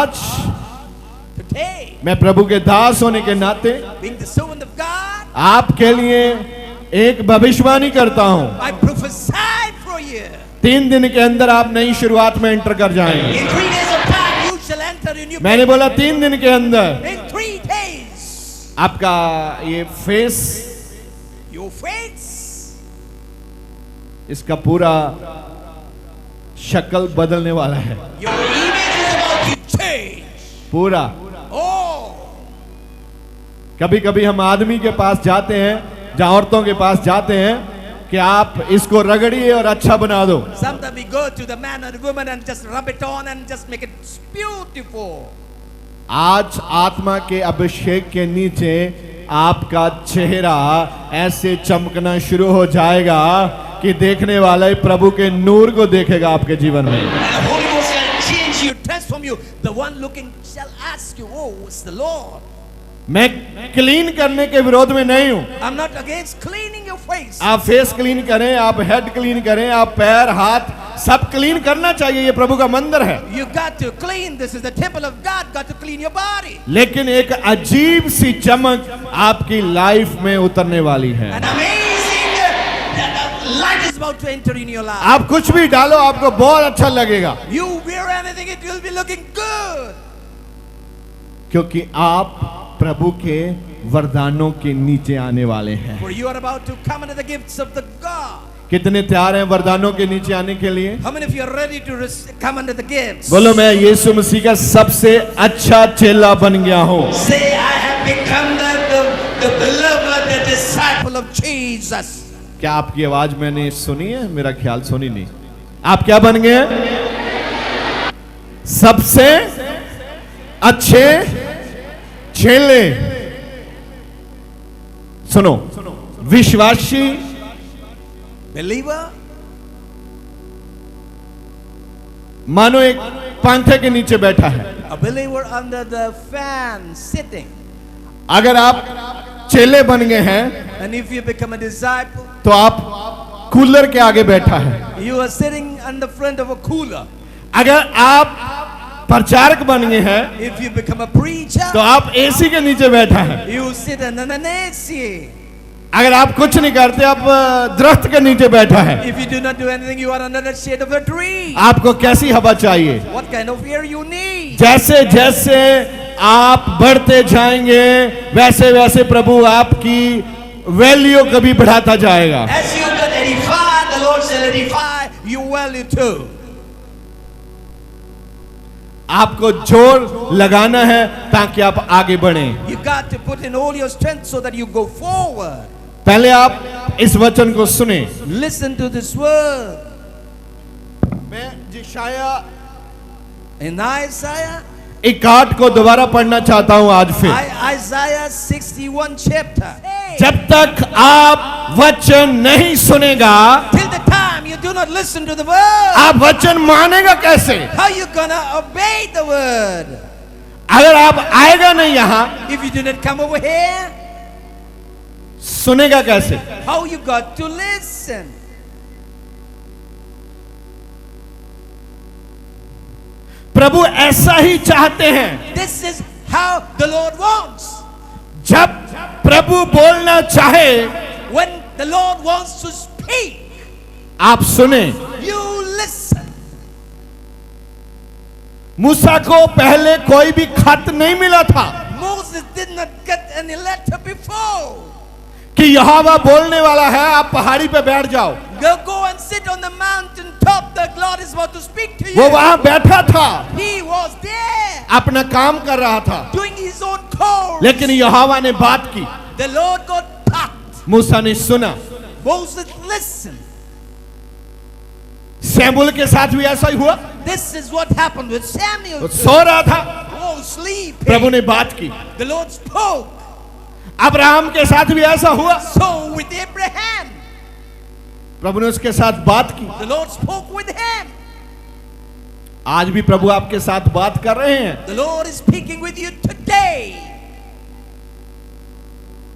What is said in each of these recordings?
आज मैं प्रभु के दास होने के नाते being the servant of God, आपके लिए एक भविष्यवाणी करता हूं। I prophesy for you. 3 दिन के अंदर आप नई शुरुआत में एंटर कर जाएंगे। In 3 days of time, you shall enter a new मैंने बोला 3 दिन के अंदर In 3 days, आपका ये फेस, your face, इसका पूरा शक्ल बदलने वाला है। your image is about to change. पूरा। Oh, कभी कभी हम आदमी के पास जाते हैं, जहां औरतों के पास जाते हैं कि आप इसको रगड़िए और अच्छा बना दो। sometimes we go to the man or the woman and just rub it on and just make it beautiful. आज आत्मा के अभिषेक के नीचे आपका चेहरा ऐसे चमकना शुरू हो जाएगा कि देखने वाला ही प्रभु के नूर को देखेगा आपके जीवन में। And the Holy Ghost shall change you, transform you. The one looking shall ask you, "Oh, it's the Lord." मैं क्लीन करने के विरोध में नहीं हूं। I'm not against cleaning your face. आप फेस क्लीन करें, आप हेड क्लीन करें, आप पैर हाथ सब क्लीन करना चाहिए, ये प्रभु का मंदिर है। You got to clean. This is the temple of God. Got to clean your body. लेकिन एक अजीब सी चमक आपकी लाइफ में उतरने वाली है। An amazing light is about to enter in your life. आप कुछ भी डालो, आपको बहुत अच्छा लगेगा, You wear anything, it will be looking good. क्योंकि आप प्रभु के वरदानों के नीचे आने वाले हैं। For you are about to come into the gifts of the God. कितने तैयार हैं वरदानों के नीचे आने के लिए? How many of you are ready to come under the gifts? बोलो, मैं यीशु मसीह का सबसे अच्छा चेला बन गया हूँ। Say, I have become the beloved, the disciple of Jesus. क्या आपकी आवाज मैंने सुनी है? मेरा ख्याल सुनी नहीं। आप क्या बन गए? सबसे अच्छे चेले। सुनो, विश्वासी Believer, मानो एक पंखे के नीचे बैठा है। a believer under the fan sitting. अगर आप चेले बन गए हैं And if you become a disciple, तो आप कूलर के आगे बैठा है। you are sitting on the front of a cooler. अगर आप प्रचारक बन गए हैं If you become a preacher, तो आप एसी के नीचे बैठा है। you sit under an AC. अगर आप कुछ नहीं करते, आप दरख्त के नीचे बैठा है। If you do not do anything, you are under the shade of a tree. आपको कैसी हवा चाहिए? What kind of air you need? जैसे जैसे आप बढ़ते जाएंगे वैसे वैसे प्रभु आपकी वैल्यू कभी बढ़ाता जाएगा। As you get edified, the Lord shall edify you value too. आपको जोर लगाना है ताकि आप आगे बढ़ें। You got to put in all your strength so that you go forward. पहले आप इस वचन को सुने। Listen to this word. मैं यशायाह In Isaiah, 61 को दोबारा पढ़ना चाहता हूं आज फिर। Isaiah 61 chapter. जब तक आप वचन नहीं सुनेगा, Till the time you do not listen to the word, आप वचन मानेगा कैसे? how you gonna obey the word? अगर आप आएगा नहीं यहां, If you do not come over here, सुनेगा कैसे? how you got to listen? प्रभु ऐसा ही चाहते हैं। This is how the Lord wants. जब प्रभु बोलना चाहे, When the Lord wants to speak, आप सुने। you listen. मूसा को पहले कोई भी खत नहीं मिला था Moses did not get any letter before. कि यहोवा बोलने वाला है, आप पहाड़ी पे बैठ जाओ। Go and sit on the mountain top. The Lord is about to speak to वो you. वहां बैठा था, He was there अपना काम कर रहा था, doing his own course. लेकिन यहोवा ने बात की, The Lord got packed. मूसा ने सुना। Moses listened. शमूएल के साथ भी ऐसा ही हुआ। This is what happened with Samuel. वो सो रहा था, Oh, sleep. प्रभु ने बात की। The Lord spoke. अब्राहम के साथ भी ऐसा हुआ, So with Abraham, प्रभु ने उसके साथ बात की। the Lord spoke with him. आज भी प्रभु आपके साथ बात कर रहे हैं, The Lord is speaking with you today.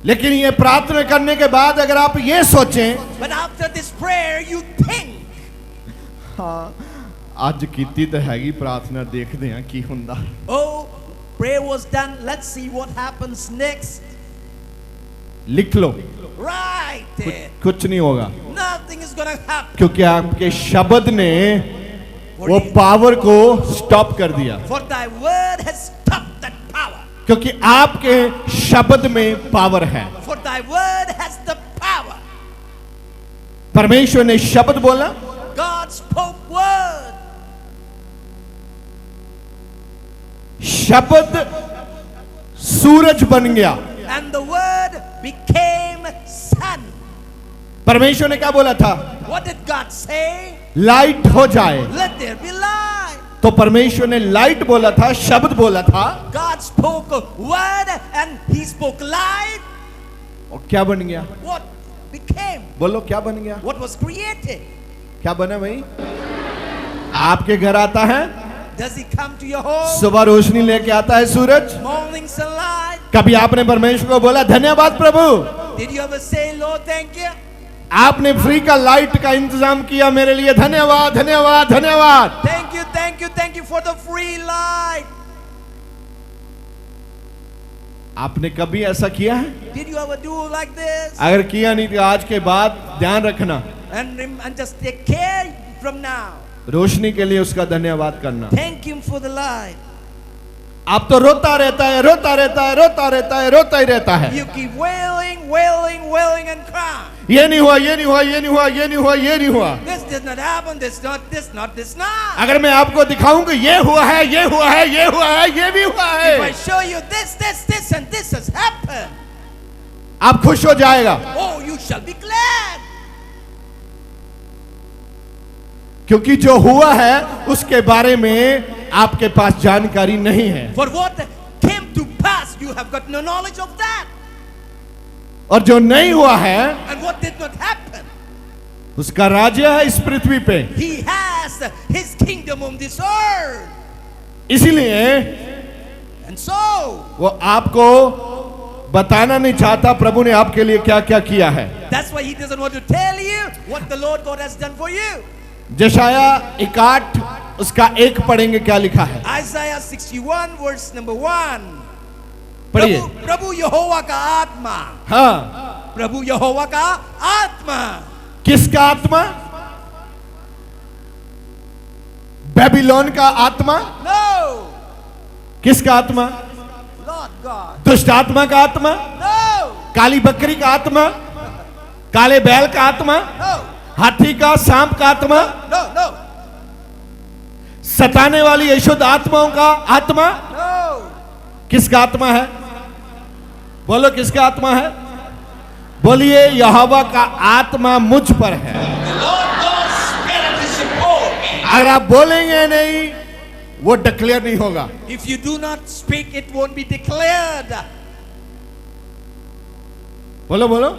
लेकिन ये प्रार्थना करने के बाद अगर आप ये सोचें, But after this prayer, you think, हाँ, ਅੱਜ ਕੀਤੀ ਤਾਂ ਹੈਗੀ ਪ੍ਰਾਰਥਨਾ, ਦੇਖਦੇ ਹਾਂ ਕੀ ਹੁੰਦਾ। Oh, prayer was done. Let's see what happens next. लिख लो, Right there. कुछ नहीं होगा, Nothing is gonna happen. क्योंकि आपके शब्द ने वो पावर को स्टॉप कर दिया। For thy word has stopped that power. क्योंकि आपके शब्द में पावर है। For thy word has the power. परमेश्वर ने शब्द बोला, God spoke word. शब्द सूरज बन गया। And the word became sun. परमेश्वर ने क्या बोला था? What did God say? Light हो जाए। Let there be light. तो परमेश्वर ने लाइट बोला था, शब्द बोला था, God spoke a word and he spoke light. और क्या बन गया? What became? बोलो क्या बन गया? What was created? क्या बना भाई? आपके घर आता है, Does he come to your home? सुबह रोशनी लेके आता है सूरज। Morning sunlight. कभी आपने परमेश्वर को बोला धन्यवाद प्रभु? Did you ever say, Lord, thank you? आपने फ्री का लाइट का इंतजाम किया मेरे लिए, धन्यवाद धन्यवाद धन्यवाद। Thank you, thank you, thank you for the free light. आपने कभी ऐसा किया है? Did you ever do like this? अगर किया नहीं तो आज के बाद ध्यान रखना, And just take care from now. रोशनी के लिए उसका धन्यवाद करना। Thank him for the light. आप तो रोता रहता है, रोता रहता है, रोता रहता है, रोता ही रहता है। You keep wailing, wailing, wailing and crying. ये नहीं हुआ, ये नहीं हुआ, ये नहीं हुआ, ये नहीं हुआ, ये नहीं हुआ। This did not happen, this not, this not, this not. अगर मैं आपको दिखाऊं कि ये हुआ है, ये हुआ है, ये हुआ है, ये भी हुआ If I है, show you this and this has happened, आप खुश हो जाएगा, oh, you shall be glad. क्योंकि जो हुआ है उसके बारे में आपके पास जानकारी नहीं है। For what came to pass, you have got no knowledge of that. और जो नहीं हुआ है And what did not happen, उसका राज्य है इस पृथ्वी पे। he has his kingdom on this earth. इसीलिए And so, वो आपको बताना नहीं चाहता प्रभु ने आपके लिए क्या क्या किया है। that's why he doesn't want to tell you what the Lord God has done for you. जशाया 61 उसका 1 पढ़ेंगे, क्या लिखा है? Isaiah 61 verse number 1. पढ़िए। प्रभु यहोवा का आत्मा, हाँ, प्रभु यहोवा का आत्मा, किसका आत्मा? बेबीलोन का आत्मा? no, किसका आत्मा? Lord God, दुष्ट आत्मा का आत्मा? no, काली बकरी का आत्मा? काले बैल का आत्मा? no, हाथी का, सांप का आत्मा? no, no, सताने वाली अशुद्ध आत्माओं का आत्मा? no. किसका आत्मा है? बोलो किसका आत्मा है? बोलिए यहोवा का आत्मा मुझ पर है। The Lord God's Spirit is upon me. अगर आप बोलेंगे नहीं वो डिक्लेयर नहीं होगा। If you do not speak, it won't be declared. बोलो बोलो,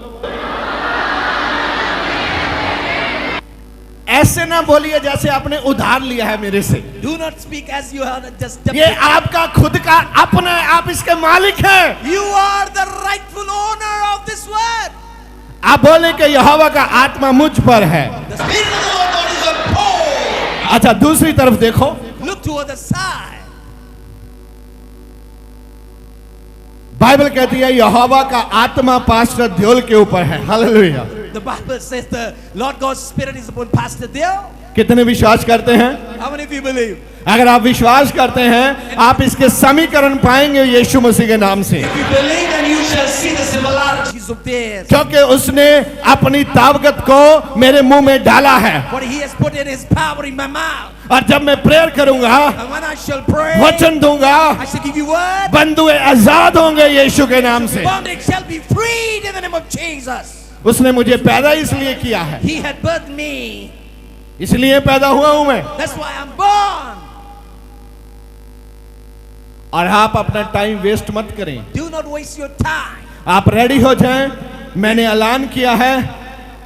ऐसे ना बोलिए जैसे आपने उधार लिया है मेरे से। Do not speak as you have just. ये आपका खुद का अपना है, आप इसके मालिक हैं। You are the rightful owner of this word. आप बोले कि यहोवा का आत्मा मुझ पर है। The Spirit of the Lord God is upon. अच्छा, दूसरी तरफ देखो, Look to other side. Bible कहती है यहोवा का आत्मा पास्टर ध्योल के ऊपर है। Hallelujah. The Bible says the Lord God's Spirit is upon Pastor Dale. कितने विश्वास करते हैं? How many of you believe? अगर आप विश्वास करते हैं आप इसके समीकरण पाएंगे यीशु मसीह के नाम से, If you believe, then you shall see the similarities of this. क्योंकि उसने अपनी ताकत को मेरे मुंह में डाला है। What he has put in his power in my mouth. और जब मैं प्रेयर करूंगा, And when I shall pray, वचन दूंगा, I shall give you word. बंधुए आजाद होंगे यीशु के नाम से। Bondage shall be freed in the name of Jesus. उसने मुझे पैदा इसलिए किया है, He had birthed me. इसलिए पैदा हुआ हूं मैं। That's why I'm born. और आप अपना टाइम वेस्ट मत करें, Do not waste your time. आप रेडी हो जाएं। मैंने ऐलान किया है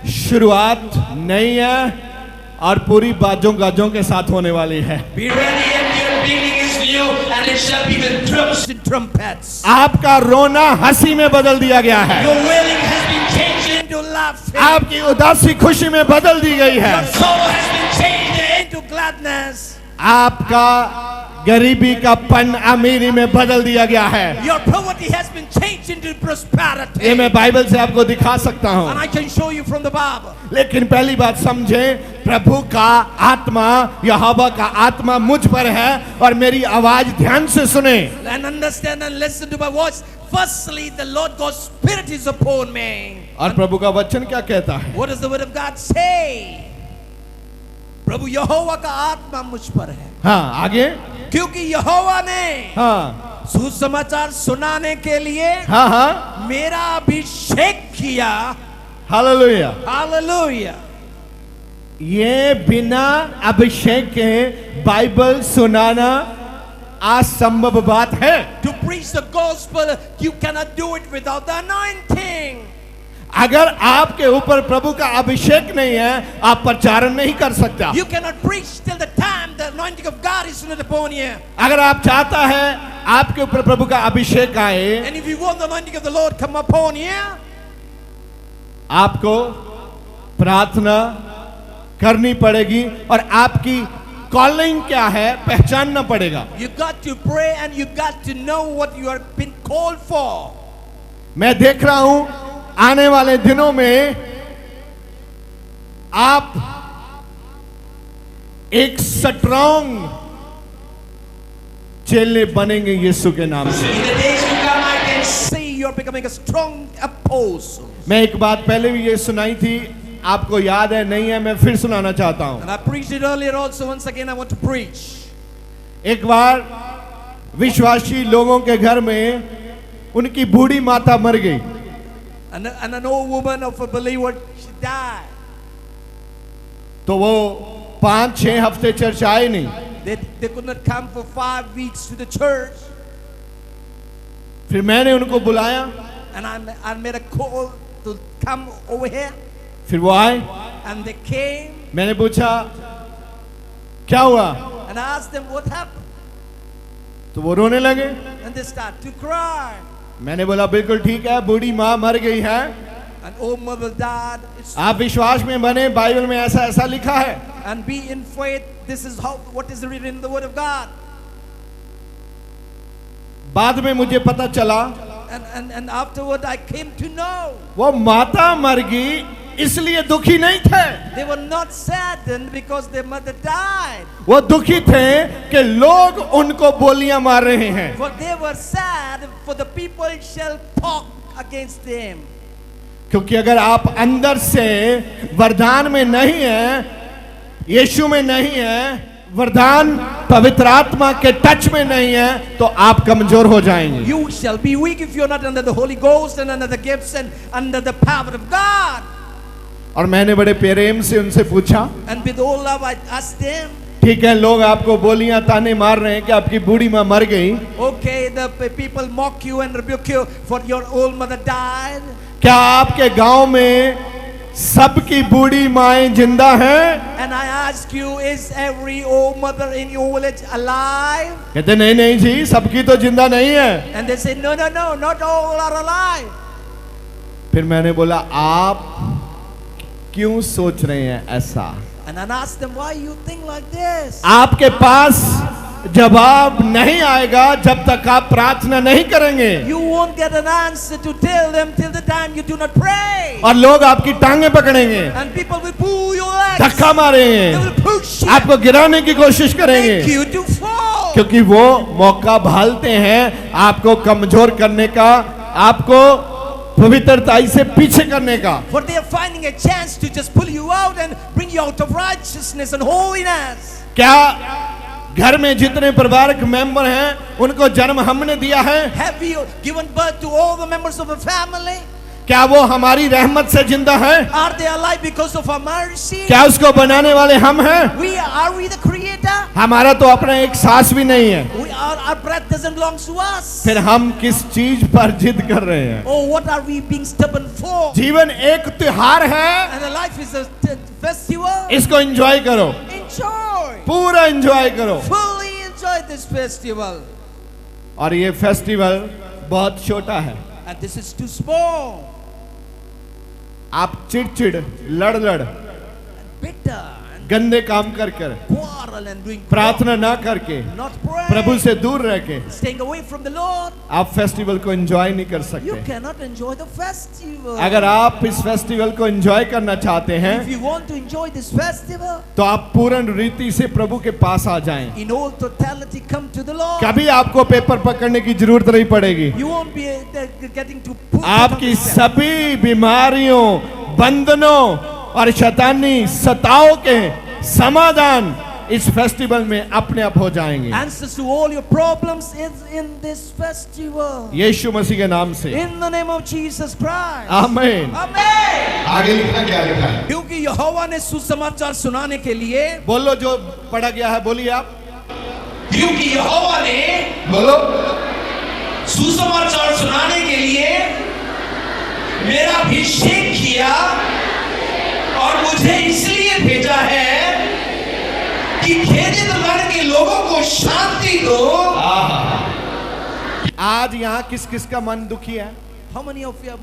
शुरुआत नई है और पूरी बाजों गाजों के साथ होने वाली है। Be ready, and your beginning is new, and it shall be with drums and trumpets. आपका रोना हंसी में बदल दिया गया है, Your wailing has been changed into laughter. आपकी उदासी खुशी में बदल दी गई है। Your sorrow has been changed into gladness. आपका गरीबी का पन अमीरी में बदल दिया गया है। Your poverty has been changed into prosperity. ये मैं बाइबल से आपको दिखा सकता And हूँ। I can show you from the Bible. लेकिन पहली बात समझे, प्रभु का आत्मा, यहोवा का आत्मा मुझ पर है और मेरी आवाज ध्यान से सुने। And understand and listen to my voice. Firstly, the Lord God's Spirit is upon me. और प्रभु का वचन क्या कहता है? What does the word of God say? प्रभु यहोवा का आत्मा मुझ पर है, हाँ आगे, क्योंकि यहोवा ने हाँ सुसमाचार सुनाने के लिए हाँ हाँ, मेरा अभिषेक किया। हालेलुया। हालेलुया। ये बिना अभिषेक के बाइबल सुनाना असंभव बात है। To preach the gospel, you cannot do it without the anointing. अगर आपके ऊपर प्रभु का अभिषेक नहीं है, आप प्रचारण नहीं कर सकता। You cannot preach till the time the anointing of God is not upon you. अगर आप चाहता है आपके ऊपर प्रभु का अभिषेक आए, And if you want the anointing of the Lord come upon you, आपको प्रार्थना करनी पड़ेगी और आपकी कॉलिंग क्या है पहचानना पड़ेगा। you got to pray and you got to know what you are been called for. मैं देख रहा हूं आने वाले दिनों में आप एक स्ट्रॉन्ग चेले बनेंगे यीशु के नाम से। In the days to come, I can see you are becoming a strong apostle. मैं एक बात पहले भी ये सुनाई थी, आपको याद है नहीं है, मैं फिर सुनाना चाहता हूं। And I preached it earlier also. Once again, I want to preach. एक बार विश्वासी लोगों के घर में उनकी बूढ़ी माता मर गई। And an old woman of a believer, she died. तो वो 5-6 हफ्ते चर्च आए नहीं। They could not come for 5 weeks to the church. फिर मैंने उनको बुलाया, And I made a call to come over here. फिर वो आए। And they came. मैंने पूछा क्या हुआ, And I asked them what happened. तो वो रोने लगे। And they started to cry. मैंने बोला बिल्कुल ठीक है, बूढ़ी माँ मर गई है, An old mother died. आप विश्वास में बने, बाइबल में ऐसा ऐसा लिखा है। And be in faith. This is how what is written in the Word of God. बाद में मुझे पता चला And afterward I came to know वो माता मर गई इसलिए दुखी नहीं थे, they were not saddened because their mother died. वो दुखी थे कि लोग उनको बोलियां मार रहे हैं। For they were sad for the people shall talk against them. क्योंकि अगर आप अंदर से वरदान में नहीं है, यीशु में नहीं है, वरदान पवित्र आत्मा के टच में नहीं है, तो आप कमजोर हो जाएंगे। You shall be weak if you are not under the Holy Ghost and under the gifts and under the power of God. और मैंने बड़े प्रेम से उनसे पूछा, And with all love I asked them, ठीक है लोग आपको बोलियां ताने मार रहे हैं कि आपकी बूढ़ी माँ मर गई, okay, the people mock you and rebuke you for your old mother died. क्या आपके गांव में सबकी बूढ़ी माएं जिंदा हैं? And I ask you, is every old mother in your village alive? कहते नहीं नहीं जी, सबकी तो जिंदा नहीं है। And they say, no, not all are alive. फिर मैंने बोला आप क्यों सोच रहे हैं ऐसा? And I asked them, why you think like this? आपके पास जवाब नहीं आएगा जब तक आप प्रार्थना नहीं करेंगे, You won't get an answer to tell them till the time you do not pray. और लोग आपकी टांगे पकड़ेंगे, And people will pull your legs. धक्का They मारेंगे, will push you. आपको गिराने की कोशिश Make करेंगे, you to fall. क्योंकि वो मौका भालते हैं आपको कमजोर करने का, आपको पवित्रताई से पीछे करने का। For they are finding a chance to just pull you out and bring you out of righteousness and holiness. क्या घर में जितने परिवारक मेंबर हैं उनको जन्म हमने दिया है? Have you given birth to all the members of a family? क्या वो हमारी रहमत से जिंदा है? Are they alive because of our mercy? क्या उसको बनाने वाले हम हैं? Are we the creator? हमारा तो अपना एक सांस भी नहीं है, Our breath doesn't belong to us. फिर हम किस चीज पर जिद कर रहे हैं? Oh, what are we being stubborn for? जीवन एक त्योहार है, And a life is a festival. इसको एंजॉय करो, Enjoy. पूरा एंजॉय करो। Fully enjoy this festival. और ये फेस्टिवल बहुत छोटा है। And this is too small. आप चिड़चिड़ लड़ Bitter and गंदे काम कर कर, quarrel and doing प्रार्थना ना करके, not pray, प्रभु से दूर रह के staying away from the Lord, आप फेस्टिवल को एंजॉय नहीं कर you सकते। cannot enjoy the festival. अगर आप इस फेस्टिवल को एंजॉय करना चाहते If हैं you want to enjoy this festival, तो आप पूर्ण रीति से प्रभु के पास आ जाएं। in all totality come to the Lord. कभी आपको पेपर पकड़ने की जरूरत नहीं पड़ेगी। You won't be getting to put it on आपकी the step. सभी बीमारियों, बंधनों और शैतानी सताओं के समाधान इस फेस्टिवल में अपने आप हो जाएंगे। Answers to all your problems is in this festival. यीशु मसीह के नाम से In the name of Jesus Christ. आमीन। Amen. आगे लिखा क्या लिखा है? क्योंकि यहोवा ने सुसमाचार सुनाने के लिए, बोलो जो पढ़ा गया है, बोलिए आप। क्योंकि यहोवा ने बोलो। सुसमाचार सुनाने के लिए मेरा अभिषेक किया और मुझे इसलिए भेजा है कि खेदित मन के लोगों को शांति दो। आज यहाँ किस किस का मन दुखी है? How many of your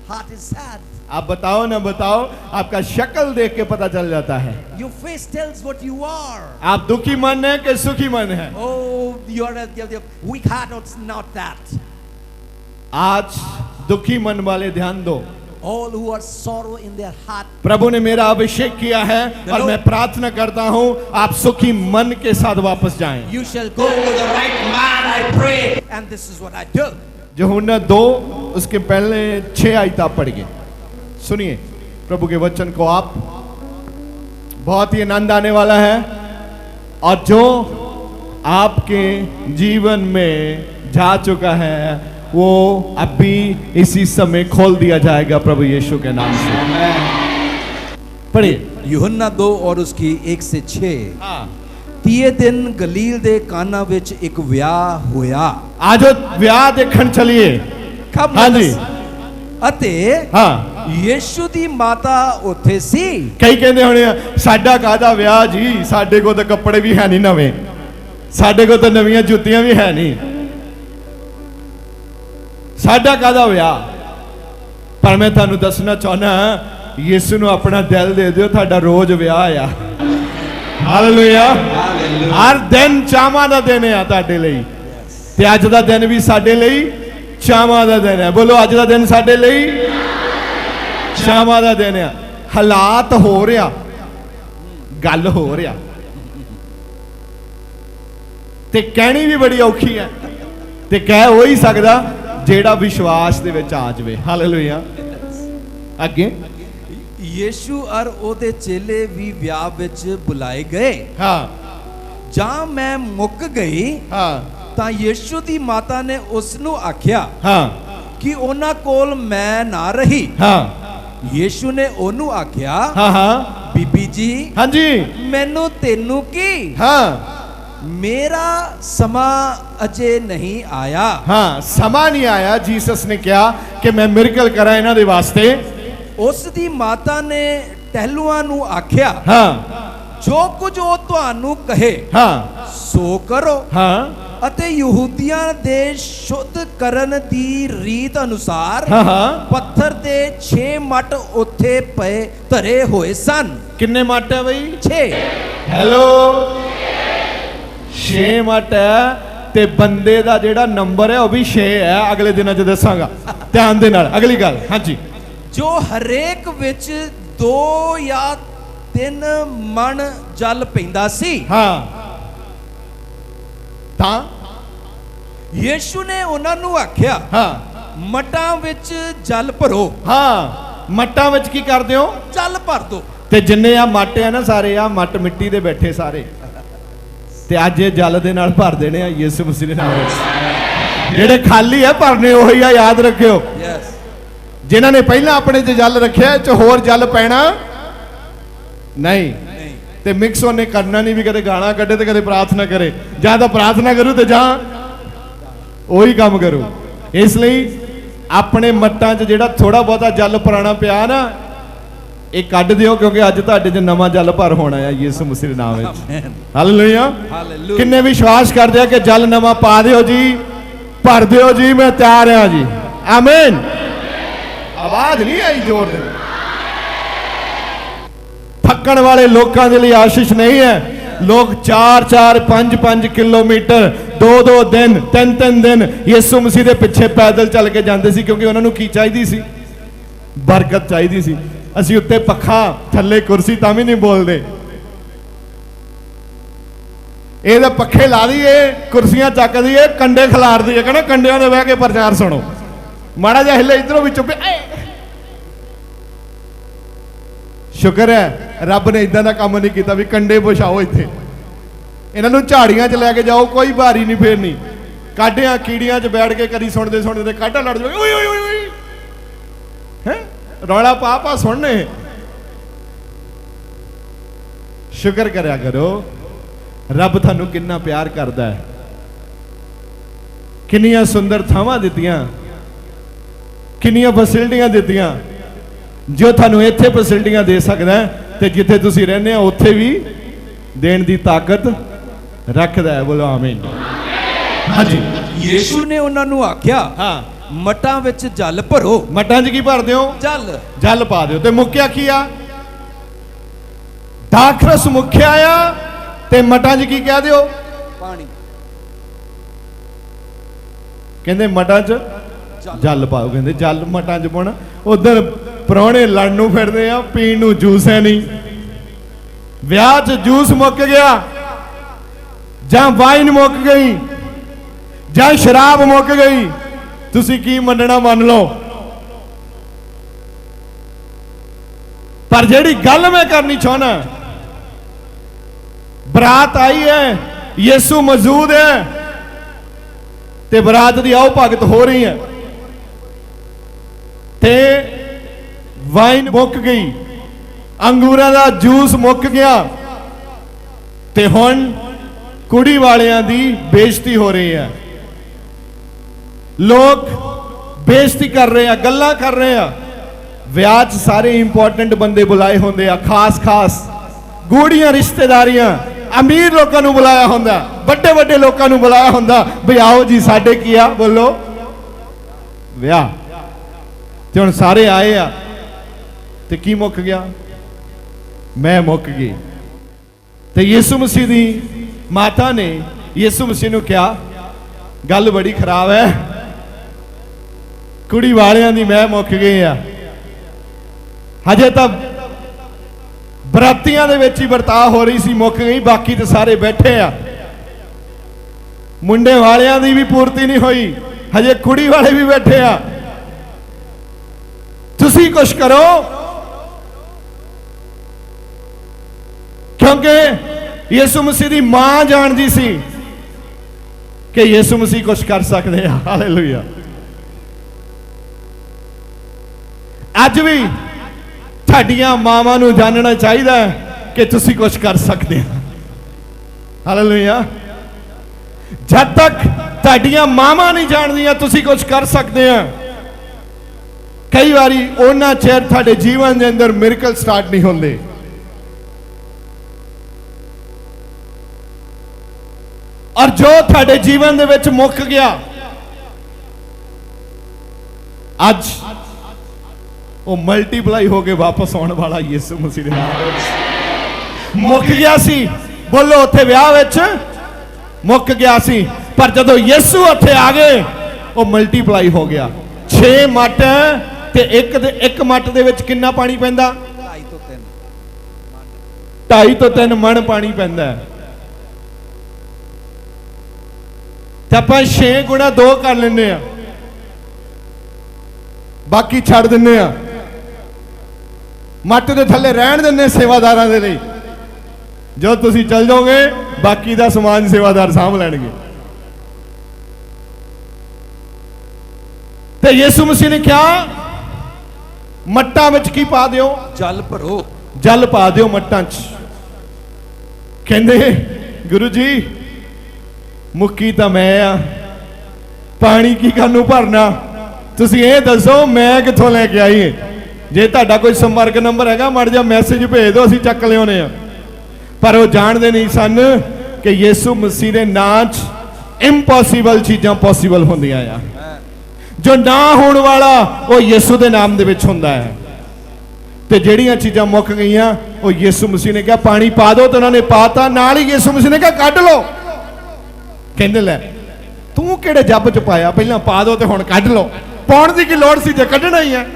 heart is sad? आप बताओ ना बताओ, आपका शक्ल देख के पता चल जाता है। Your face tells what you are. आप दुखी मन है कि सुखी मन है? Oh, you're weak heart or not that. आज दुखी मन वाले ध्यान दो। All who are sorrow in their heart. प्रभु ने मेरा अभिषेक किया है और मैं प्रार्थना करता हूँ आप सुखी मन के साथ वापस जाएं। You shall go with the right man, I pray, and this is what I do. यूहन्ना 2 उसके पहले 6 आयत आप पढ़िए, सुनिए प्रभु के वचन को आप, बहुत ही आनंद आने वाला है। और जो आपके जीवन में जा चुका है वो अभी इसी समय खोल दिया जाएगा प्रभु यीशु के नाम से। पढ़िए यूहन्ना 2 और उसकी 1 से 6। हाँ। 30 दिन गलील दे काना विच एक विਆਹ होया। आज ਵਿਆਹ ਦੇਖਣ ਚਲੀਏ। कब? हाँ जी। ਅਤੇ हाँ। ਯੀਸ਼ੂ ਦੀ ਮਾਤਾ ਉੱਥੇ ਸੀ। ਕਈ ਕਹਿੰਦੇ ਹੋਣੇ ਆ ਸਾਡਾ ਕਾਹਦਾ ਵਿਆਹ ਜੀ, ਸਾਡੇ ਕੋਲ ਤਾਂ ਕੱਪੜੇ ਵੀ ਹੈ ਨਹੀਂ ਨਵੇਂ, ਸਾਡੇ ਕੋਲ ਤਾਂ ਨਵੀਆਂ ਜੁੱਤੀਆਂ ਵੀ ਹੈ ਨਹੀਂ, ਸਾਡਾ ਕਾਹਦਾ ਵਿਆਹ। ਪਰ ਮੈਂ ਤੁਹਾਨੂੰ ਦੱਸਣਾ ਚਾਹੁੰਦਾ ਯਿਸੂ ਨੂੰ ਆਪਣਾ ਦਿਲ ਦੇ ਦਿਓ, ਤੁਹਾਡਾ ਰੋਜ਼ ਵਿਆਹ ਆ। ਹਾਲੇਲੂਇਆ। ਹਰ ਦਿਨ ਚਾਵਾਂ ਦਾ ਦਿਨ ਆ ਤੁਹਾਡੇ ਲਈ, ਤੇ ਅੱਜ ਦਾ ਦਿਨ ਵੀ ਸਾਡੇ ਲਈ ਚਾਵਾਂ ਦਾ ਦਿਨ ਹੈ। ਬੋਲੋ ਅੱਜ ਦਾ ਦਿਨ ਸਾਡੇ ਲਈ ਚਾਵਾਂ ਦਾ ਦਿਨ ਆ। ਹਾਲਾਤ ਹੋ ਰਿਹਾ, ਗੱਲ ਹੋ ਰਿਹਾ, ਤੇ ਕਹਿਣੀ ਵੀ ਬੜੀ ਔਖੀ ਹੈ, ਤੇ ਕਹਿ ਹੋ ਹੀ ਸਕਦਾ ਜਿਹੜਾ ਵਿਸ਼ਵਾਸ ਦੇ ਵਿੱਚ ਆ ਜਾਵੇ। ਹਾਲੇਲੂਇਆ। ਅੱਗੇ ਯੀਸ਼ੂ ਔਰ ਉਹਦੇ ਚੇਲੇ ਵੀ ਵਿਆਹ ਵਿੱਚ ਬੁਲਾਏ ਗਏ। ਹਾਂ ਜਾਂ ਮੈਂ ਮੁੱਕ ਗਈ ਹਾਂ ਤਾਂ ਯੀਸ਼ੂ ਦੀ ਮਾਤਾ ਨੇ ਉਸ ਨੂੰ ਆਖਿਆ ਹਾਂ ਕਿ ਉਹਨਾਂ ਕੋਲ ਮੈਂ ਨਾ ਰਹੀ। ਹਾਂ ਯੀਸ਼ੂ ਨੇ ਉਹਨੂੰ ਆਖਿਆ, ਹਾਂ ਹਾਂ ਬੀਬੀ ਜੀ ਹਾਂਜੀ ਮੈਨੂੰ ਤੈਨੂੰ ਕੀ, ਹਾਂ मेरा समा अजे नहीं आया। हाँ समा नहीं आया। जीसस ने कहा कि मैं मिरेकल करा इन्हां दे वास्ते। उस दी माता ने टहलुआं नू आख्या, हाँ जो कुछ ओ तुहानू कहे हाँ सो करो। हाँ ਅਤੇ ਯਹੂਦੀਆਂ ਦੇ ਸ਼ੁੱਧ ਕਰਨ ਦੀ ਰੀਤ ਅਨੁਸਾਰ हाँ हाँ ਪੱਥਰ ਦੇ 6 ਮੱਟ ਉੱਥੇ ਪਏ ਧਰੇ ਹੋਏ ਸਨ। किन्ने मट है भाई? 6। हेलो 6 मट है, ते बंदे दा जेड़ा नंबर है वो भी 6 है। अगले दिनों च दसांगा, ध्यान दे नाल। अगली गल हाँ जी। ਜੋ ਹਰੇਕ ਵਿੱਚ 2 ਜਾਂ 3 ਮਣ ਜਲ ਪੈਂਦਾ ਸੀ। हाँ ਤਾਂ ਯੀਸ਼ੂ ਨੇ ਉਹਨਾਂ ਨੂੰ ਆਖਿਆ, ਹਾਂ ਮਟਾਂ ਵਿੱਚ ਜਲ ਭਰੋ। ਹਾਂ ਮੱਟਾਂ ਵਿੱਚ ਕੀ ਕਰਦੇ ਹੋ? ਜਲ ਭਰ ਦੋ। ਤੇ ਜਿੰਨੇ ਆ ਮੱਟ ਆ ਨਾ ਸਾਰੇ, ਆ ਮੱਟ ਮਿੱਟੀ ਦੇ ਬੈਠੇ ਸਾਰੇ, ਤੇ ਅੱਜ ਇਹ ਜਲ ਦੇ ਨਾਲ ਭਰ ਦੇਣੇ ਆ ਯਿਸੂ ਮਸੀਹ ਦੇ ਨਾਮ ਵਿੱਚ। ਜਿਹੜੇ ਖਾਲੀ ਆ ਭਰਨੇ ਉਹੀ ਆ, ਯਾਦ ਰੱਖਿਓ। ਯੈਸ। ਜਿਨ੍ਹਾਂ ਨੇ ਪਹਿਲਾਂ ਆਪਣੇ 'ਚ ਜਲ ਰੱਖਿਆ, 'ਚ ਹੋਰ ਜਲ ਪੈਣਾ ਨਹੀਂ। ਤੇ ਮਿਕਸ ਉਹਨੇ ਕਰਨਾ ਨਹੀਂ ਵੀ ਕਦੇ ਗਾਣਾ ਕੱਢੇ ਤੇ ਕਦੇ ਪ੍ਰਾਰਥਨਾ ਕਰੇ। ਜਾਂ ਤਾਂ ਪ੍ਰਾਰਥਨਾ ਕਰੂ ਤੇ ਜਾਂ ਉਹੀ ਕੰਮ ਕਰੂ। ਇਸ ਲਈ ਆਪਣੇ ਮੱਟਾਂ 'ਚ ਜਿਹੜਾ ਥੋੜਾ ਬਹੁਤਾ ਜਲ ਪੁਰਾਣਾ ਪਿਆ ਨਾ, ਇਹ ਕੱਢ ਦਿਓ, ਕਿਉਂਕਿ ਅੱਜ ਤੁਹਾਡੇ 'ਚ ਨਵਾਂ ਜਲ ਭਰ ਹੋਣਾ ਹੈ ਯਿਸੂ ਮਸੀਹ ਦੇ ਨਾਮ ਵਿੱਚ। ਹਾਲੇਲੂਇਆ। ਕਿੰਨੇ ਵਿਸ਼ਵਾਸ ਕਰਦੇ ਆ ਕਿ ਜਲ ਨਵਾਂ ਪਾ ਦਿਓ ਜੀ, ਭਰ ਦਿਓ ਜੀ, ਮੈਂ ਤਿਆਰ ਹਾਂ ਜੀ। ਆਮੀਨ। ਆਵਾਜ਼ ਨਹੀਂ ਆਈ ਜ਼ੋਰ ਦੇ। ਤੱਕਣ ਵਾਲੇ ਲੋਕਾਂ ਦੇ ਲਈ ਆਸ਼ੀਸ਼ ਨਹੀਂ ਹੈ। ਲੋਕ 4-4 5-5 ਕਿਲੋਮੀਟਰ 2-2 ਦਿਨ 3-3 ਦਿਨ ਯਿਸੂ ਮਸੀਹ ਦੇ ਪਿੱਛੇ ਪੈਦਲ ਚੱਲ ਕੇ ਜਾਂਦੇ ਸੀ, ਕਿਉਂਕਿ ਉਹਨਾਂ ਨੂੰ ਕੀ ਚਾਹੀਦੀ ਸੀ? ਬਰਕਤ ਚਾਹੀਦੀ ਸੀ। ਅਸੀਂ ਉੱਤੇ ਪੱਖਾ ਥੱਲੇ ਕੁਰਸੀ ਤਾਂ ਵੀ ਨਹੀਂ ਬੋਲਦੇ। ਇਹਦੇ ਪੱਖੇ ਲਾ ਦਈਏ, ਕੁਰਸੀਆਂ ਚੱਕ ਦਈਏ, ਕੰਡੇ ਖਿਲਾਰ ਦਈਏ, ਕਹਿੰਦਾ ਕੰਡਿਆਂ ਦੇ ਬਹਿ ਕੇ ਪ੍ਰਚਾਰ ਸੁਣੋ। ਮਾੜਾ ਜਿਹਾ ਹਿੱਲੇ ਇਧਰੋਂ ਵੀ ਚੁੱਪੇ। ਸ਼ੁਕਰ ਹੈ ਰੱਬ ਨੇ ਇਦਾਂ ਦਾ ਕੰਮ ਨਹੀਂ ਕੀਤਾ ਵੀ ਕੰਡੇ ਵਿਛਾਓ ਇੱਥੇ, ਇਹਨਾਂ ਨੂੰ ਝਾੜੀਆਂ 'ਚ ਲੈ ਕੇ ਜਾਓ, ਕੋਈ ਭਾਰੀ ਨਹੀਂ ਫੇਰਨੀ। ਕਾਢਿਆਂ ਕੀੜੀਆਂ 'ਚ ਬੈਠ ਕੇ ਕਦੀ ਸੁਣਦੇ ਸੁਣਦੇ ਕਾਢਾ ਲੜ ਜਾਵੇ, ਓਏ ਓਏ ਓਏ ਹੈ ਰੌਲਾ ਪਾ ਸੁਣਨੇ। ਸ਼ੁਕਰ ਕਰਿਆ ਕਰੋ ਰੱਬ ਤੁਹਾਨੂੰ ਕਿੰਨਾ ਪਿਆਰ ਕਰਦਾ ਹੈ। ਕਿੰਨੀਆਂ ਸੁੰਦਰ ਥਾਵਾਂ ਦਿੱਤੀਆਂ, ਕਿੰਨੀਆਂ ਫੈਸਿਲਿਟੀਆਂ ਦਿੱਤੀਆਂ। ਜੋ ਤੁਹਾਨੂੰ ਇੱਥੇ ਫੈਸਿਲਿਟੀਆਂ ਦੇ ਸਕਦਾ ਤੇ ਜਿੱਥੇ ਤੁਸੀਂ ਰਹਿੰਦੇ ਆ ਉੱਥੇ ਵੀ ਦੇਣ ਦੀ ਤਾਕਤ ਰੱਖਦਾ ਹੈ। ਬੋਲੋ ਆਮੀਨ। ਹਾਂਜੀ, ਯੀਸ਼ੂ ਨੇ ਉਹਨਾਂ ਨੂੰ ਆਖਿਆ, ਹਾਂ, ਮਟਾਂ ਵਿੱਚ ਜਲ ਭਰੋ। ਮਟਾਂ 'ਚ ਕੀ ਭਰਦੇ ਹੋ? ਜਲ ਪਾ ਦਿਓ। ਤੇ ਮੁੱਕਿਆ ਕੀ ਆ? ਦਾਖਰਸ ਮੁੱਕਿਆ ਆ, ਤੇ ਮਟਾਂ 'ਚ ਕੀ ਕਹਿ ਦਿਓ? ਪਾਣੀ। ਕਹਿੰਦੇ ਮਟਾਂ 'ਚ ਜਲ ਪਾਓ। ਕਹਿੰਦੇ ਜਲ ਮਟਾਂ 'ਚ ਪਾਉਣਾ। ਉਧਰ ਪ੍ਰਾਹੁਣੇ ਲੜਨ ਨੂੰ ਫਿਰਦੇ ਆ, ਪੀਣ ਨੂੰ ਜੂਸ ਹੈ ਨਹੀਂ। ਵਿਆਹ 'ਚ ਜੂਸ ਮੁੱਕ ਗਿਆ, ਜਾਂ ਵਾਈਨ ਮੁੱਕ ਗਈ, ਜਾਂ ਸ਼ਰਾਬ ਮੁੱਕ ਗਈ, ਤੁਸੀਂ ਕੀ ਮੰਨਣਾ ਮੰਨ ਲਓ। ਪਰ ਜਿਹੜੀ ਗੱਲ ਮੈਂ ਕਰਨੀ ਚਾਹੁੰਦਾ, ਬਰਾਤ ਆਈ ਹੈ, ਯਿਸੂ ਮੌਜੂਦ ਹੈ, ਤੇ ਬਰਾਤ ਦੀ ਆਓ ਭਗਤ ਹੋ ਰਹੀ ਹੈ, ਤੇ ਵਾਈਨ ਮੁੱਕ ਗਈ, ਅੰਗੂਰਾਂ ਦਾ ਜੂਸ ਮੁੱਕ ਗਿਆ, ਤੇ ਹੁਣ ਕੁੜੀ ਵਾਲਿਆਂ ਦੀ ਬੇਇੱਜ਼ਤੀ ਹੋ ਰਹੀ ਹੈ। ਲੋਕ ਬੇਇੱਜ਼ਤੀ ਕਰ ਰਹੇ ਆ, ਗੱਲਾਂ ਕਰ ਰਹੇ ਆ। ਵਿਆਹ 'ਚ ਸਾਰੇ ਇੰਪੋਰਟੈਂਟ ਬੰਦੇ ਬੁਲਾਏ ਹੁੰਦੇ ਆ, ਖਾਸ ਗੂੜੀਆਂ ਰਿਸ਼ਤੇਦਾਰੀਆਂ, ਅਮੀਰ ਲੋਕਾਂ ਨੂੰ ਬੁਲਾਇਆ ਹੁੰਦਾ, ਵੱਡੇ ਵੱਡੇ ਲੋਕਾਂ ਨੂੰ ਬੁਲਾਇਆ ਹੁੰਦਾ ਵੀ ਆਓ ਜੀ ਸਾਡੇ ਕੀ ਆ, ਬੋਲੋ ਵਿਆਹ। ਤੇ ਹੁਣ ਸਾਰੇ ਆਏ ਆ, ਤੇ ਕੀ ਮੁੱਕ ਗਿਆ? ਮੈਂ ਮੁੱਕ ਗਈ। ਤੇ ਯਿਸੂ ਮਸੀਹ ਦੀ ਮਾਤਾ ਨੇ ਯਿਸੂ ਮਸੀਹ ਨੂੰ ਕਿਹਾ, ਗੱਲ ਬੜੀ ਖਰਾਬ ਹੈ, ਕੁੜੀ ਵਾਲਿਆਂ ਦੀ ਮੈਂ ਮੁੱਕ ਗਈ ਆ। ਹਜੇ ਤਾਂ ਬਰਾਤੀਆਂ ਦੇ ਵਿੱਚ ਹੀ ਵਰਤਾਅ ਹੋ ਰਹੀ ਸੀ, ਮੁੱਕ ਗਈ, ਬਾਕੀ ਤੇ ਸਾਰੇ ਬੈਠੇ ਆ। ਮੁੰਡੇ ਵਾਲਿਆਂ ਦੀ ਵੀ ਪੂਰਤੀ ਨਹੀਂ ਹੋਈ, ਹਜੇ ਕੁੜੀ ਵਾਲੇ ਵੀ ਬੈਠੇ ਆ। ਤੁਸੀਂ ਕੁਛ ਕਰੋ, ਕਿਉਂਕਿ ਯਿਸੂ ਮਸੀਹ ਦੀ ਮਾਂ ਜਾਣਦੀ ਸੀ ਕਿ ਯਿਸੂ ਮਸੀਹ ਕੁਛ ਕਰ ਸਕਦੇ ਆ। ਹਾਲੇਲੂਇਆ। ਅੱਜ ਵੀ ਤੁਹਾਡੀਆਂ ਮਾਵਾਂ ਨੂੰ ਜਾਣਨਾ ਚਾਹੀਦਾ ਹੈ ਕਿ ਤੁਸੀਂ ਕੁਛ ਕਰ ਸਕਦੇ ਆ। ਹਾਲੇਲੂਇਆ। ਜਦ ਤੱਕ ਤੁਹਾਡੀਆਂ ਮਾਵਾਂ ਨਹੀਂ ਜਾਣਦੀਆਂ ਤੁਸੀਂ ਕੁਛ ਕਰ ਸਕਦੇ ਆ, ਕਈ ਵਾਰੀ ਉਹਨਾਂ ਚਿਰ ਤੁਹਾਡੇ ਜੀਵਨ ਦੇ ਅੰਦਰ ਮਿਰਕਲ ਸਟਾਰਟ ਨਹੀਂ ਹੁੰਦੇ। ਔਰ ਜੋ ਤੁਹਾਡੇ ਜੀਵਨ ਦੇ ਵਿੱਚ ਮੁੱਕ ਗਿਆ, ਅੱਜ ਉਹ ਮਲਟੀਪਲਾਈ ਹੋ ਕੇ ਵਾਪਸ ਆਉਣ ਵਾਲਾ ਯਿਸੂ ਮਸੀਹ ਦੇ ਨਾਮ। ਮੁੱਕ ਗਿਆ ਸੀ, ਬੋਲੋ, ਉੱਥੇ ਵਿਆਹ ਵਿੱਚ ਮੁੱਕ ਗਿਆ ਸੀ, ਪਰ ਜਦੋਂ ਯਿਸੂ ਉੱਥੇ ਆ ਗਏ ਉਹ ਮਲਟੀਪਲਾਈ ਹੋ ਗਿਆ। 6 ਮੱਟ ਤੇ ਇੱਕ ਮੱਟ ਦੇ ਵਿੱਚ ਕਿੰਨਾ ਪਾਣੀ ਪੈਂਦਾ? 2.5 ਤੋਂ 3 ਮਣ ਪਾਣੀ ਪੈਂਦਾ ਹੈ। ਤੇ ਆਪਾਂ 6 ਗੁਣਾ 2 ਕਰ ਲੈਂਦੇ ਆ, ਬਾਕੀ ਛੱਡ ਦਿੰਦੇ ਆ, ਮੱਟ ਦੇ ਥੱਲੇ ਰਹਿਣ ਦਿੰਦੇ ਸੇਵਾਦਾਰਾਂ ਦੇ ਲਈ। ਜੋ ਤੁਸੀਂ ਚੱਲ ਜਾਓਗੇ ਬਾਕੀ ਦਾ ਸਮਾਨ ਸੇਵਾਦਾਰ ਸਾਂਭ ਲੈਣਗੇ। ਤੇ ਯਿਸੂ ਮਸੀਹ ਨੇ ਕਿਹਾ, ਮੱਟਾਂ ਵਿੱਚ ਕੀ ਪਾ ਦਿਓ? ਜਲ ਭਰੋ। ਜਲ ਪਾ ਦਿਓ ਮੱਟਾਂ 'ਚ। ਕਹਿੰਦੇ ਗੁਰੂ ਜੀ ਮੁੱਕੀ ਤਾਂ ਮੈਂ ਆ, ਪਾਣੀ ਕੀ ਕਰਨ ਨੂੰ ਭਰਨਾ? ਤੁਸੀਂ ਇਹ ਦੱਸੋ ਮੈਂ ਕਿੱਥੋਂ ਲੈ ਕੇ ਆਈਏ? ਜੇ ਤੁਹਾਡਾ ਕੋਈ ਸੰਪਰਕ ਨੰਬਰ ਹੈਗਾ ਮੜ ਜਾ ਮੈਸੇਜ ਭੇਜ ਦਿਓ, ਅਸੀਂ ਚੱਕ ਲਿਆਉਨੇ ਆ। ਪਰ ਉਹ ਜਾਣਦੇ ਨਹੀਂ ਸਨ ਕਿ ਯਿਸੂ ਮਸੀਹ ਦੇ ਨਾਂ 'ਚ ਇੰਪੋਸੀਬਲ ਚੀਜ਼ਾਂ ਪੋਸੀਬਲ ਹੁੰਦੀਆਂ ਆ। ਜੋ ਨਾ ਹੋਣ ਵਾਲਾ ਉਹ ਯਿਸੂ ਦੇ ਨਾਮ ਦੇ ਵਿੱਚ ਹੁੰਦਾ ਹੈ। ਤੇ ਜਿਹੜੀਆਂ ਚੀਜ਼ਾਂ ਮੁੱਕ ਗਈਆਂ ਉਹ ਯਿਸੂ ਮਸੀਹ ਨੇ ਕਿਹਾ ਪਾਣੀ ਪਾ ਦਿਓ ਤੇ ਉਹਨਾਂ ਨੇ ਪਾਤਾ, ਨਾਲ ਹੀ ਯਿਸੂ ਮਸੀਹ ਨੇ ਕਿਹਾ ਕੱਢ ਲਓ। ਕਹਿੰਦੇ ਲੈ ਤੂੰ ਕਿਹੜੇ ਜੱਬ ਚ ਪਾਇਆ, ਪਹਿਲਾਂ ਪਾ ਦਿਓ ਤੇ ਹੁਣ ਕੱਢ ਲਓ। ਪਾਉਣ ਦੀ ਕੀ ਲੋੜ ਸੀ ਜੇ ਕੱਢਣਾ ਹੀ ਹੈ।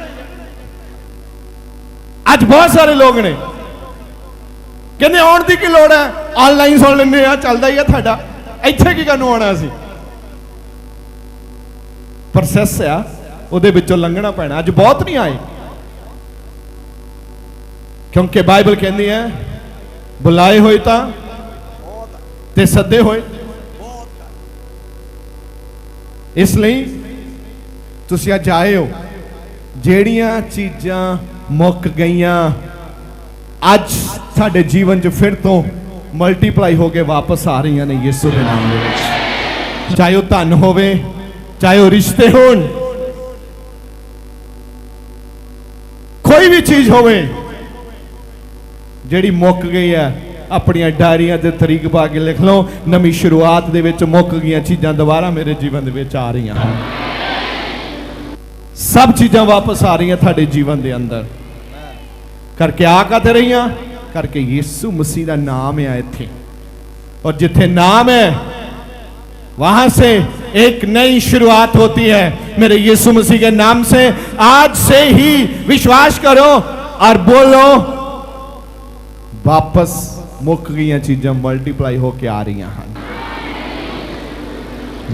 ਅੱਜ ਬਹੁਤ ਸਾਰੇ ਲੋਕ ਨੇ ਕਹਿੰਦੇ ਆਉਣ ਦੀ ਕੀ ਲੋੜ ਹੈ, ਆਨਲਾਈਨ ਸੁਣ ਲੈਂਦੇ ਆ, ਚੱਲਦਾ ਹੀ ਆ ਤੁਹਾਡਾ, ਇੱਥੇ ਕੀ ਕਰਨ ਆਉਣਾ ਸੀ। ਪ੍ਰੋਸੈਸ ਆ, ਉਹਦੇ ਵਿੱਚੋਂ ਲੰਘਣਾ ਪੈਣਾ। ਅੱਜ ਬਹੁਤ ਨਹੀਂ ਆਏ ਕਿਉਂਕਿ ਬਾਈਬਲ ਕਹਿੰਦੀ ਹੈ ਬੁਲਾਏ ਹੋਏ ਤਾਂ ਤੇ ਸੱਦੇ ਹੋਏ। ਇਸ ਲਈ ਤੁਸੀਂ ਅੱਜ ਆਏ ਹੋ, ਜਿਹੜੀਆਂ ਚੀਜ਼ਾਂ ਮੁੱਕ ਗਈਆਂ ਅੱਜ ਸਾਡੇ ਜੀਵਨ 'ਚ ਫਿਰ ਤੋਂ ਮਲਟੀਪਲਾਈ ਹੋ ਕੇ ਵਾਪਸ ਆ ਰਹੀਆਂ ਨੇ ਯਿਸੂ ਦੇ ਨਾਮ ਦੇ ਵਿੱਚ। ਚਾਹੇ ਉਹ ਧਨ ਹੋਵੇ, ਚਾਹੇ ਉਹ ਰਿਸ਼ਤੇ ਹੋਣ, ਕੋਈ ਵੀ ਚੀਜ਼ ਹੋਵੇ ਜਿਹੜੀ ਮੁੱਕ ਗਈ ਹੈ, ਆਪਣੀਆਂ ਡਾਇਰੀਆਂ ਤੇ ਤਰੀਕ ਪਾ ਕੇ ਲਿਖ ਲਓ, ਨਵੀਂ ਸ਼ੁਰੂਆਤ ਦੇ ਵਿੱਚ ਮੁੱਕ ਗਈਆਂ ਚੀਜ਼ਾਂ ਦੁਬਾਰਾ ਮੇਰੇ ਜੀਵਨ ਦੇ ਵਿੱਚ ਆ ਰਹੀਆਂ ਹਨ। ਸਭ ਚੀਜ਼ਾਂ ਵਾਪਸ ਆ ਰਹੀਆਂ ਤੁਹਾਡੇ ਜੀਵਨ ਦੇ ਅੰਦਰ। करके आ काते रही करके यीशु मसीह का नाम है इत्थे, और जिथे नाम है वहां से एक नई शुरुआत होती है। मेरे यीशु मसीह के नाम से आज से ही विश्वास करो और बोलो वापस मुक गई चीजें मल्टीप्लाई होके आ रही हैं,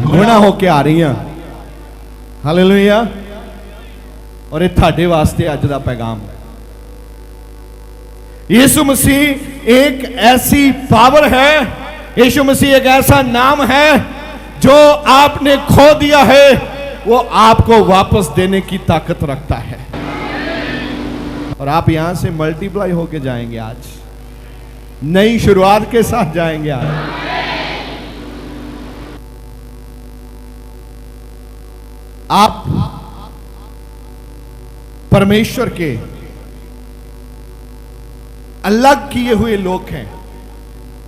गुणा होके आ रही हैं। हालेलुया। और ये थाडे वास्ते अज दा पैगाम है। यीशु मसीह एक ऐसी पावर है, यीशु मसीह एक ऐसा नाम है जो आपने खो दिया है वो आपको वापस देने की ताकत रखता है, और आप यहां से मल्टीप्लाई होके जाएंगे। आज नई शुरुआत के साथ जाएंगे। आज आप परमेश्वर के अलग किए हुए लोग हैं,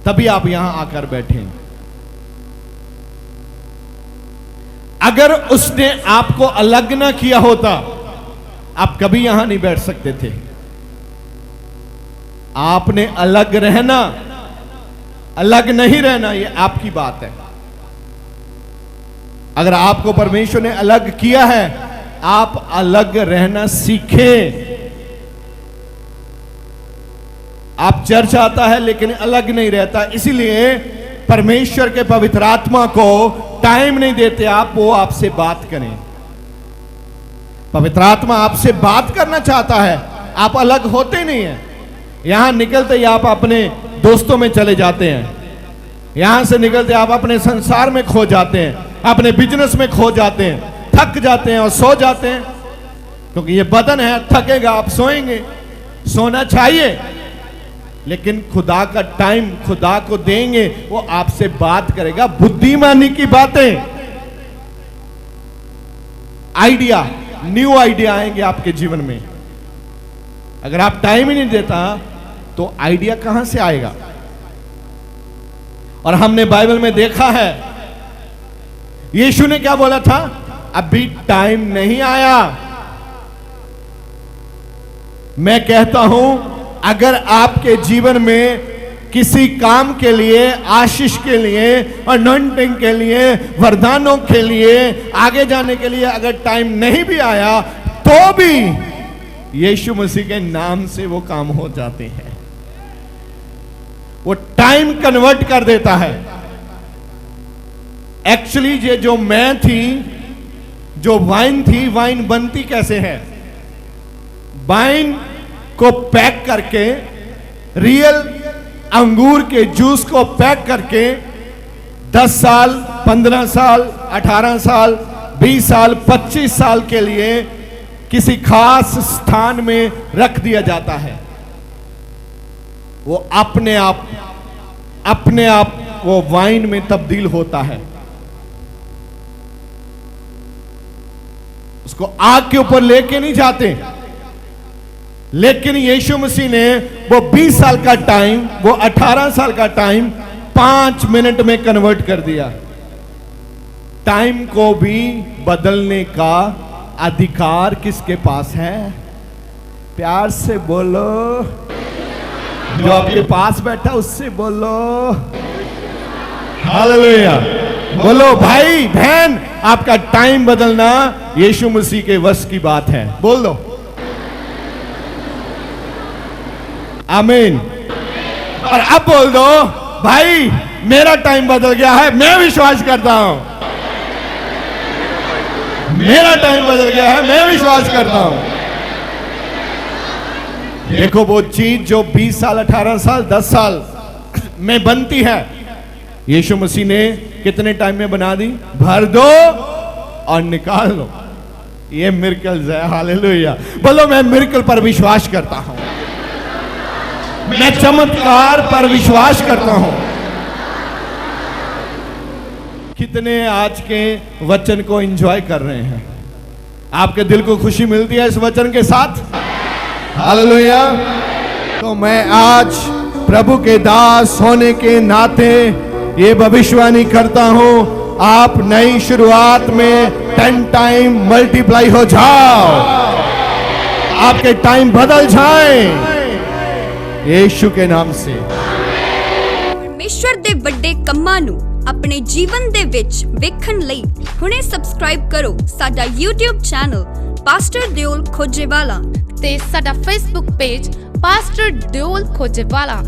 तभी आप यहां आकर बैठे। अगर उसने आपको अलग ना किया होता आप कभी यहां नहीं बैठ सकते थे। आपने अलग रहना, अलग नहीं रहना, यह आपकी बात है। अगर आपको परमेश्वर ने अलग किया है, आप अलग रहना सीखें। आप चर्च आता है लेकिन अलग नहीं रहता, इसीलिए परमेश्वर के पवित्र आत्मा को टाइम नहीं देते आप वो आपसे बात करें। पवित्र आत्मा आपसे बात करना चाहता है, आप अलग होते नहीं हैं। यहां निकलते ही आप अपने दोस्तों में चले जाते हैं, यहां से निकलते आप अपने संसार में खो जाते हैं, अपने बिजनेस में खो जाते हैं, थक जाते हैं और सो जाते हैं, क्योंकि ये बदन है, थकेगा, आप सोएंगे। सोना चाहिए, लेकिन खुदा का टाइम खुदा को देंगे, वो आपसे बात करेगा। बुद्धिमानी की बातें, आइडिया, न्यू आइडिया आएंगे आपके जीवन में। अगर आप टाइम ही नहीं देता तो आइडिया कहां से आएगा। और हमने बाइबल में देखा है यीशु ने क्या बोला था, अभी टाइम नहीं आया। मैं कहता हूं अगर आपके जीवन में किसी काम के लिए, आशीष के लिए, अनॉइंटिंग के लिए, वरदानों के लिए, आगे जाने के लिए अगर टाइम नहीं भी आया तो भी यीशु मसीह के नाम से वो काम हो जाते हैं। वो टाइम कन्वर्ट कर देता है। एक्चुअली ये जो मैं थी, जो वाइन थी, वाइन बनती कैसे है? वाइन को पैक करके, रियल अंगूर के जूस को पैक करके 10 साल, 15 साल, 18 साल, 20 साल, 25 साल के लिए किसी खास स्थान में रख दिया जाता है। वो अपने आप वो वाइन में तब्दील होता है। उसको आग के ऊपर लेके नहीं जाते, लेकिन यीशु मसीह ने वो 20 साल का टाइम, वो 18 साल का टाइम 5 मिनट में कन्वर्ट कर दिया। टाइम को भी बदलने का अधिकार किसके पास है? प्यार से बोलो, जो आपके पास बैठा उससे बोलो हालेलुया। बोलो भाई बहन, आपका टाइम बदलना यीशु मसीह के वश की बात है। बोल दो आमीन। और अब बोल दो भाई मेरा टाइम बदल गया है, मैं विश्वास करता हूं। मेरा टाइम बदल गया है, मैं विश्वास करता हूं। देखो वो चीज जो 20 साल 18 साल 10 साल में बनती है, यीशु मसीह ने कितने टाइम में बना दी? भर दो और निकाल लो। ये मिरेकल्स है हालेलुया। बोलो मैं मिरेकल पर विश्वास करता हूं, मैं चमत्कार पर विश्वास करता हूं। कितने आज के वचन को एंजॉय कर रहे हैं? आपके दिल को खुशी मिलती है इस वचन के साथ? हालेलुया। तो मैं आज प्रभु के दास होने के नाते ये भविष्यवाणी करता हूं, आप नई शुरुआत में 10 टाइम मल्टीप्लाई हो जाओ, आपके टाइम बदल जाएं यीशु के नाम से। परमेश्वर ਦੇ ਵੱਡੇ ਕੰਮਾਂ ਨੂੰ ਆਪਣੇ ਜੀਵਨ ਦੇ ਵਿੱਚ ਵੇਖਣ ਲਈ ਹੁਣੇ ਸਬਸਕ੍ਰਾਈਬ ਕਰੋ ਸਾਡਾ YouTube ਚੈਨਲ ਪਾਸਟਰ ਦਿਓਲ ਖੋਜੇਵਾਲਾ ਤੇ ਸਾਡਾ Facebook ਪੇਜ ਪਾਸਟਰ ਦਿਓਲ ਖੋਜੇਵਾਲਾ।